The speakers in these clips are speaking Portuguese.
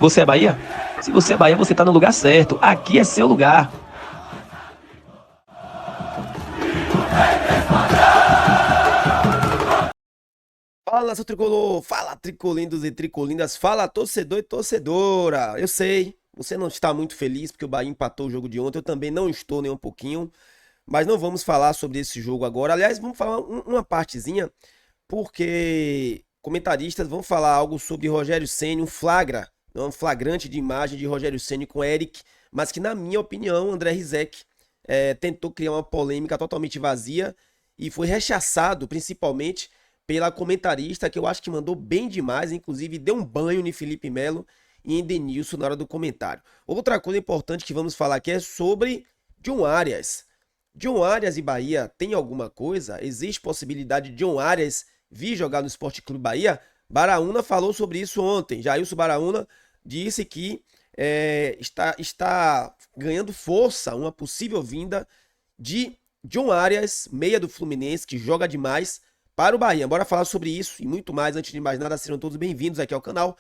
Você é Bahia? Se você é Bahia, você tá no lugar certo. Aqui é seu lugar. Fala, nação tricolor! Fala, tricolindos e tricolindas! Fala, torcedor e torcedora! Eu sei, você não está muito feliz porque o Bahia empatou o jogo de ontem. Eu também não estou nem um pouquinho, mas não vamos falar sobre esse jogo agora. Aliás, vamos falar uma partezinha, porque comentaristas vão falar algo sobre Rogério Ceni, um flagrante de imagem de Rogério Ceni com Eric, mas que, na minha opinião, André Rizek tentou criar uma polêmica totalmente vazia e foi rechaçado, principalmente pela comentarista, que eu acho que mandou bem demais, inclusive deu um banho em Felipe Melo e em Denilson na hora do comentário. Outra coisa importante que vamos falar aqui é sobre John Arias. John Arias e Bahia tem alguma coisa? Existe possibilidade de John Arias vir jogar no Sport Clube Bahia? Baraúna falou sobre isso ontem. Jailson Baraúna disse que está ganhando força uma possível vinda de John Arias, meia do Fluminense, que joga demais, para o Bahia. Bora falar sobre isso e muito mais. Antes de mais nada, sejam todos bem-vindos aqui ao canal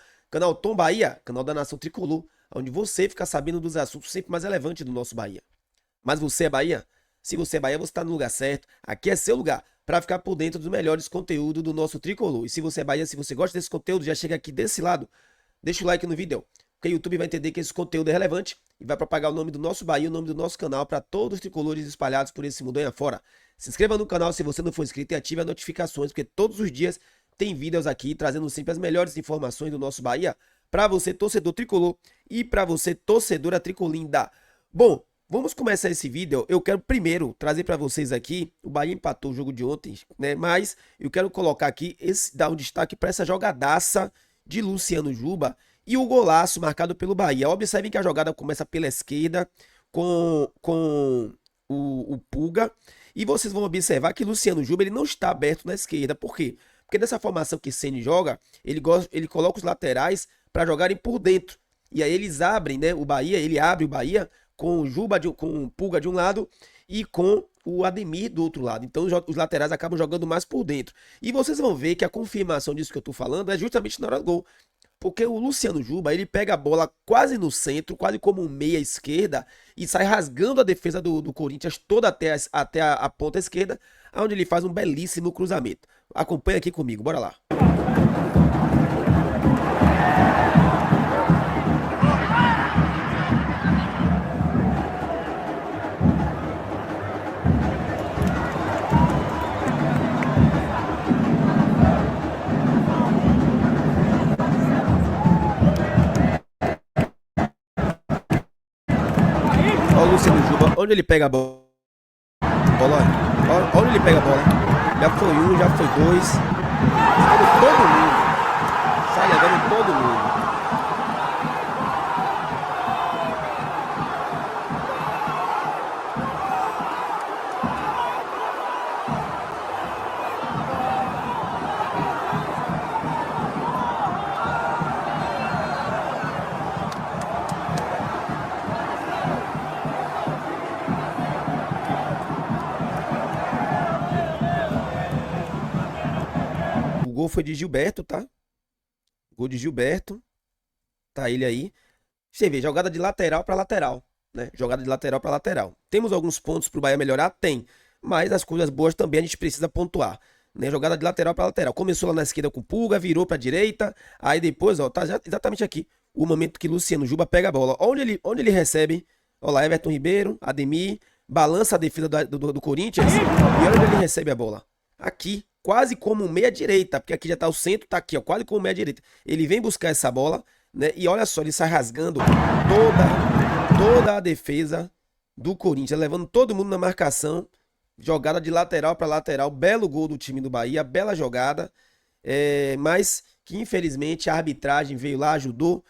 Tom Bahia, canal da Nação Tricolor, onde você fica sabendo dos assuntos sempre mais relevantes do nosso Bahia. Mas você é Bahia? Se você é Bahia, você está no lugar certo. Aqui é seu lugar para ficar por dentro dos melhores conteúdos do nosso Tricolor. E se você é Bahia, se você gosta desse conteúdo, já chega aqui desse lado, deixa o like no vídeo, porque o YouTube vai entender que esse conteúdo é relevante e vai propagar o nome do nosso Bahia, o nome do nosso canal para todos os tricolores espalhados por esse mundo aí afora. Se inscreva no canal se você não for inscrito e ative as notificações, porque todos os dias tem vídeos aqui trazendo sempre as melhores informações do nosso Bahia para você, torcedor tricolor, e para você, torcedora tricolinda. Bom, vamos começar esse vídeo. Eu quero primeiro trazer para vocês aqui, o Bahia empatou o jogo de ontem, né? Mas eu quero colocar aqui, dar um destaque para essa jogadaça de Luciano Juba e o golaço marcado pelo Bahia. Observem que a jogada começa pela esquerda com o Pulga. E vocês vão observar que Luciano Juba ele não está aberto na esquerda. Por quê? Porque dessa formação que Ceni joga, ele coloca os laterais para jogarem por dentro. E aí eles abrem, né? Ele abre o Bahia com o Juba, com o Pulga de um lado e com o Ademir do outro lado. Então os laterais acabam jogando mais por dentro. E vocês vão ver que a confirmação disso que eu tô falando é justamente na hora do gol. Porque o Luciano Juba, ele pega a bola quase no centro, quase como um meia esquerda, e sai rasgando a defesa do Corinthians toda até a ponta esquerda, onde ele faz um belíssimo cruzamento. Acompanha aqui comigo, bora lá. Olha o Luciano Juba, onde ele pega a bola, olha onde ele pega a bola. Já foi um, já foi dois. Todo mundo. Sai levando todo mundo. O gol foi de Gilberto, tá? Gol de Gilberto. Tá ele aí. Você vê, jogada de lateral para lateral, né? Jogada de lateral para lateral. Temos alguns pontos pro Bahia melhorar? Tem. Mas as coisas boas também a gente precisa pontuar, né? Jogada de lateral para lateral. Começou lá na esquerda com Pulga, virou para direita, aí depois, ó, tá exatamente aqui o momento que Luciano Juba pega a bola. Onde ele recebe, ó lá, Everton Ribeiro, Ademir, balança a defesa do Corinthians, e olha onde ele recebe a bola. Aqui, quase como meia direita, porque aqui já tá o centro, tá aqui, ó, quase como meia direita. Ele vem buscar essa bola, né? E olha só, ele sai rasgando toda a defesa do Corinthians, levando todo mundo na marcação. Jogada de lateral para lateral, belo gol do time do Bahia, bela jogada, mas que infelizmente a arbitragem veio lá, ajudou.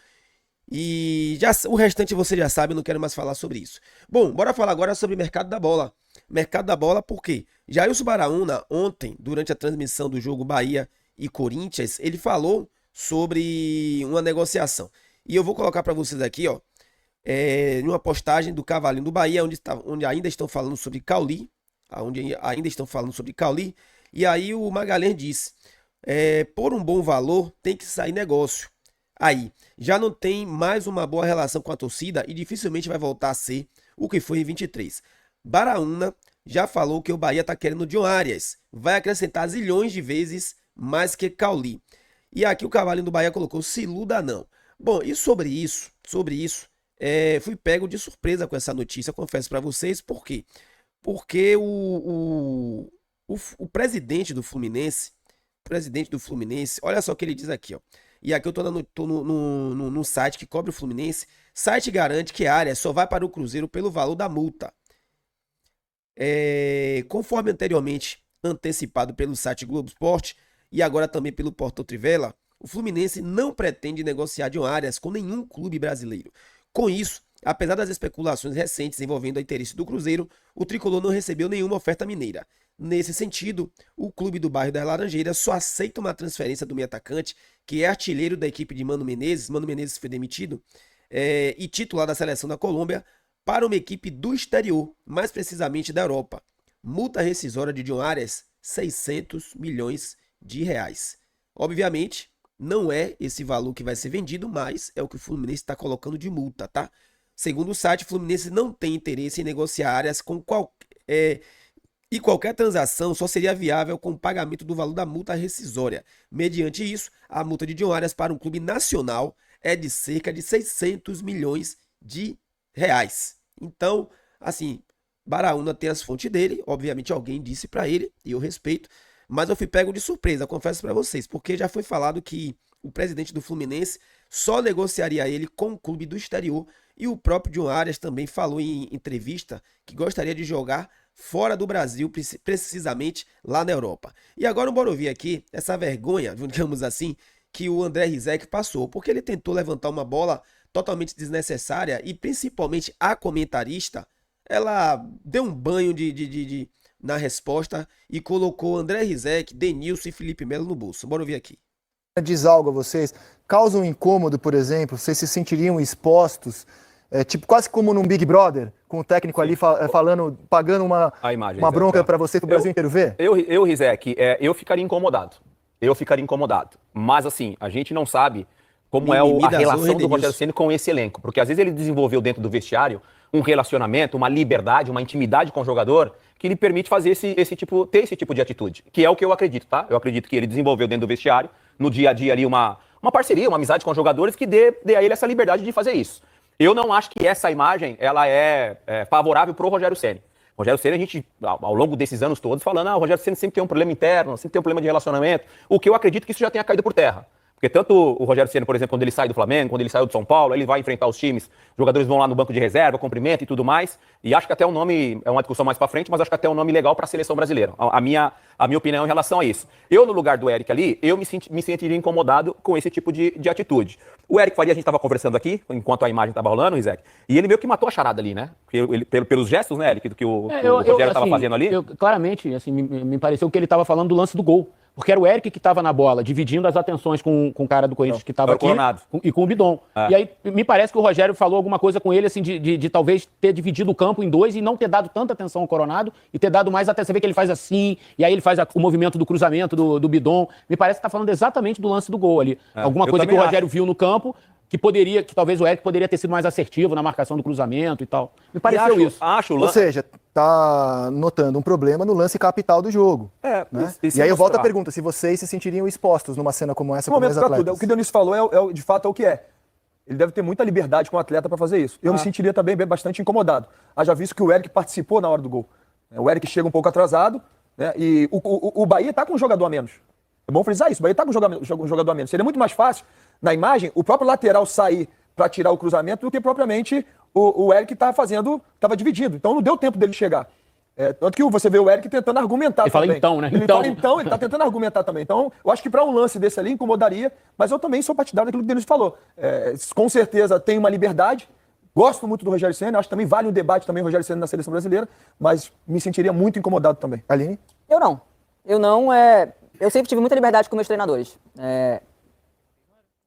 E o restante você já sabe, eu não quero mais falar sobre isso. Bom, bora falar agora sobre o mercado da bola. Mercado da bola, por quê? Jailson Baraúna, ontem, durante a transmissão do jogo Bahia e Corinthians, ele falou sobre uma negociação. E eu vou colocar para vocês aqui, ó, numa postagem do Cavalinho do Bahia, onde ainda estão falando sobre Cauli, e aí o Magalhães disse, por um bom valor tem que sair negócio. aí já não tem mais uma boa relação com a torcida e dificilmente vai voltar a ser o que foi em 23. Baraúna já falou que o Bahia tá querendo John Arias, vai acrescentar zilhões de vezes mais que Cauli. E aqui o cavalinho do Bahia colocou, se iluda não. Bom, e sobre isso, fui pego de surpresa com essa notícia, confesso pra vocês, por quê? Porque o presidente do Fluminense, olha só o que ele diz aqui, ó. E aqui eu tô no site que cobre o Fluminense. Site garante que Arias só vai para o Cruzeiro pelo valor da multa. Conforme anteriormente antecipado pelo site Globo Esporte e agora também pelo Portal Trivela, o Fluminense não pretende negociar John Arias com nenhum clube brasileiro. Com isso, apesar das especulações recentes envolvendo o interesse do Cruzeiro, o tricolor não recebeu nenhuma oferta mineira. Nesse sentido, o clube do bairro das Laranjeiras só aceita uma transferência do meio atacante, que é artilheiro da equipe de Mano Menezes. Mano Menezes foi demitido, e titular da seleção da Colômbia, para uma equipe do exterior, mais precisamente da Europa. Multa rescisória de John Arias, 600 milhões de reais. Obviamente, não é esse valor que vai ser vendido, mas é o que o Fluminense está colocando de multa, tá? Segundo o site, o Fluminense não tem interesse em negociar Arias com e qualquer transação só seria viável com o pagamento do valor da multa rescisória. Mediante isso, a multa de John Arias para um clube nacional é de cerca de 600 milhões de reais. Então, assim, Baraúna tem as fontes dele, obviamente alguém disse para ele, e eu respeito, mas eu fui pego de surpresa, confesso para vocês, porque já foi falado que o presidente do Fluminense só negociaria ele com o clube do exterior, e o próprio John Arias também falou em entrevista que gostaria de jogar fora do Brasil, precisamente lá na Europa. E agora bora ouvir aqui essa vergonha, digamos assim, que o André Rizek passou, porque ele tentou levantar uma bola totalmente desnecessária e principalmente a comentarista, ela deu um banho na resposta e colocou André Rizek, Denilson e Felipe Melo no bolso. Bora ouvir aqui. Diz algo a vocês? Causa um incômodo, por exemplo? Vocês se sentiriam expostos, tipo quase como num Big Brother, com o técnico ali falando, pagando uma bronca para você, para o Brasil inteiro ver? Eu Rizek, eu ficaria incomodado. Mas assim, a gente não sabe como é a relação do Rogério Ceni com esse elenco. Porque às vezes ele desenvolveu dentro do vestiário um relacionamento, uma liberdade, uma intimidade com o jogador que lhe permite fazer ter esse tipo de atitude. Que é o que eu acredito, tá? Eu acredito que ele desenvolveu dentro do vestiário, no dia a dia ali, uma parceria, uma amizade com os jogadores que dê a ele essa liberdade de fazer isso. Eu não acho que essa imagem ela é favorável para o Rogério Ceni. Rogério Ceni, a gente, ao longo desses anos todos, falando, o Rogério Ceni sempre tem um problema interno, sempre tem um problema de relacionamento, o que eu acredito que isso já tenha caído por terra. Porque tanto o Rogério Ceni, por exemplo, quando ele sai do Flamengo, quando ele saiu do São Paulo, ele vai enfrentar os times, os jogadores vão lá no banco de reserva, cumprimento e tudo mais, e acho que até o nome, é uma discussão mais pra frente, mas acho que até um nome legal para a seleção brasileira. A minha opinião em relação a isso. Eu, no lugar do Eric ali, eu me sentiria incomodado com esse tipo de atitude. O Eric Faria, a gente estava conversando aqui, enquanto a imagem estava rolando, Rizek, e ele meio que matou a charada ali, né? Pelos gestos, né, Eric, do que o Rogério estava fazendo ali. Claramente, assim, me pareceu que ele estava falando do lance do gol. Porque era o Eric que estava na bola, dividindo as atenções com o cara do Corinthians que estava aqui e com o Bidon. E aí me parece que o Rogério falou alguma coisa com ele, assim, de talvez ter dividido o campo em dois e não ter dado tanta atenção ao Coronado e ter dado mais atenção. Você vê que ele faz assim, e aí ele faz o movimento do cruzamento do Bidon. Me parece que está falando exatamente do lance do gol ali. Alguma coisa que o Rogério viu no campo que talvez o Eric poderia ter sido mais assertivo na marcação do cruzamento e tal. Me pareceu isso. Ou seja, tá notando um problema no lance capital do jogo. Né? E aí eu volto à pergunta, se vocês se sentiriam expostos numa cena como essa, como ex-atletas. O que o Dionísio falou de fato é o que é. Ele deve ter muita liberdade com o atleta para fazer isso. Eu me sentiria também bastante incomodado. Haja visto que o Eric participou na hora do gol. O Eric chega um pouco atrasado, né? E o Bahia tá com um jogador a menos. É bom frisar isso, o Bahia tá com um jogador a menos. Seria muito mais fácil, na imagem, o próprio lateral sair para tirar o cruzamento do que propriamente o Eric estava dividido. Então não deu tempo dele chegar. Tanto que você vê o Eric tentando argumentar também. Ele fala então, né? Ele tá tentando argumentar também. Então, eu acho que para um lance desse ali incomodaria, mas eu também sou partidário daquilo que o Denis falou. Com certeza tem uma liberdade. Gosto muito do Rogério Ceni, acho que também vale um debate também o Rogério Ceni na seleção brasileira, mas me sentiria muito incomodado também. Aline? Eu não. Eu sempre tive muita liberdade com meus treinadores.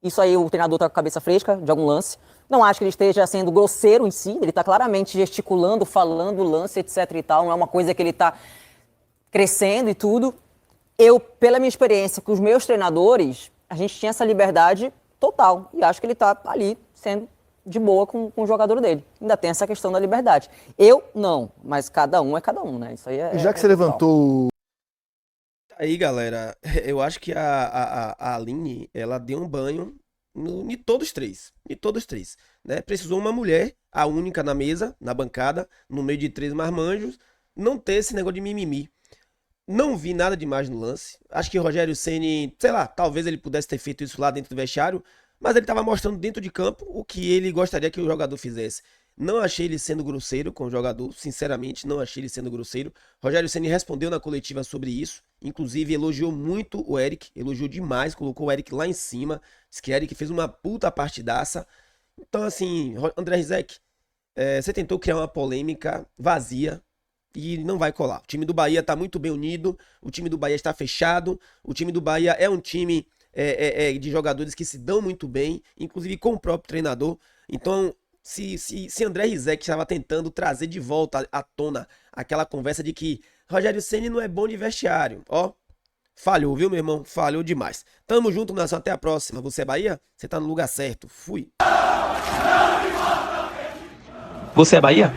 Isso aí, o treinador tá com a cabeça fresca de algum lance. Não acho que ele esteja sendo grosseiro em si, ele tá claramente gesticulando, falando o lance, etc e tal. Não é uma coisa que ele tá crescendo e tudo. Eu, pela minha experiência com os meus treinadores, a gente tinha essa liberdade total. E acho que ele tá ali sendo de boa com o jogador dele. Ainda tem essa questão da liberdade. Eu não, mas cada um é cada um, né? Isso aí Já que você levantou... Aí, galera, eu acho que a Aline, ela deu um banho em todos os três. Em todos os três, né? Precisou uma mulher, a única na mesa, na bancada, no meio de 3 marmanjos, não ter esse negócio de mimimi. Não vi nada demais no lance. Acho que o Rogério Ceni, sei lá, talvez ele pudesse ter feito isso lá dentro do vestiário, mas ele estava mostrando dentro de campo o que ele gostaria que o jogador fizesse. Não achei ele sendo grosseiro com o jogador, sinceramente, não achei ele sendo grosseiro. Rogério Ceni respondeu na coletiva sobre isso, inclusive elogiou muito o Eric, elogiou demais, colocou o Eric lá em cima, disse que o Eric fez uma puta partidaça. Então, assim, André Rizek, você tentou criar uma polêmica vazia e não vai colar. O time do Bahia tá muito bem unido, o time do Bahia está fechado, o time do Bahia é um time de jogadores que se dão muito bem, inclusive com o próprio treinador. Então, se André Rizek estava tentando trazer de volta à tona aquela conversa de que Rogério Ceni não é bom de vestiário, ó, falhou, viu, meu irmão? Falhou demais. Tamo junto, nação, até a próxima. Você é Bahia? Você tá no lugar certo. Fui. Você é Bahia?